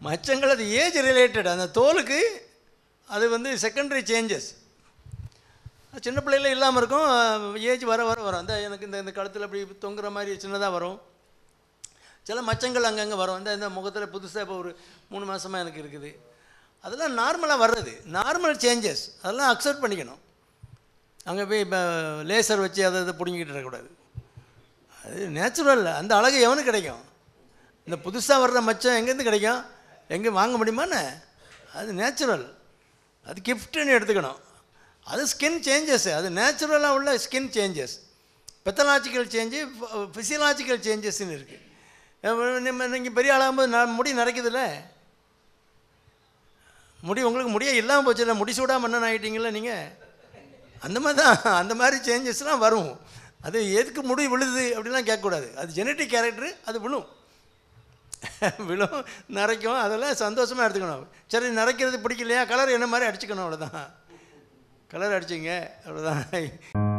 மச்சங்கள் அது age related. அந்த தோலுக்கு அது வந்து செகண்டரி சேஞ்சஸ். சின்ன பிள்ளைல இல்லாமல் இருக்கும், ஏஜ் வர வர வரும். அந்த எனக்கு இந்த கழுத்தில் அப்படி தொங்குற மாதிரி சின்னதாக வரும். சில மச்சங்கள் அங்கங்கே வரும். இந்த முகத்தில் புதுசாக இப்போ ஒரு 3 மாதமாக எனக்கு இருக்குது. அதெல்லாம் நார்மலாக வர்றது, நார்மல் சேஞ்சஸ். அதெல்லாம் அக்செப்ட் பண்ணிக்கணும். அங்கே போய் இப்போ லேசர் வச்சு அதை பிடிங்கிட்டு இருக்கக்கூடாது. அது நேச்சுரல். அந்த அழகு எவனுக்கு கிடைக்கும்? இந்த புதுசாக வர்ற மச்சம் எங்கேருந்து கிடைக்கும்? எங்கே வாங்க முடியுமான்னு? அது நேச்சுரல், அது கிஃப்ட்டுன்னு எடுத்துக்கணும். அது ஸ்கின் சேஞ்சஸ், அது நேச்சுரலாக உள்ள skin changes. Pathological change, physiological சேஞ்சஸ்ன்னு இருக்குது. நீங்கள் பெரிய ஆளாகும்போது முடி நரைக்குதுல்ல, முடி உங்களுக்கு முடியே இல்லாமல் போச்சு இல்லை, முடிசூடாக மன்னன் ஆகிட்டீங்கள நீங்கள். அந்த மாதிரி தான், அந்த மாதிரி சேஞ்சஸ்லாம் வரும். அது எதுக்கு முடி விழுது அப்படிலாம் கேட்கக்கூடாது. அது ஜெனட்டிக் கேரக்டரு, அது விழும் விழும், நரைக்கும். அதெல்லாம் சந்தோஷமாக எடுத்துக்கணும். சரி, நரைக்கிறது பிடிக்கலையா, கலர் என்ன மாதிரி அடிச்சுக்கணும், அவ்வளோதான். கலர் அடிச்சிங்க, அவ்வளோதான்.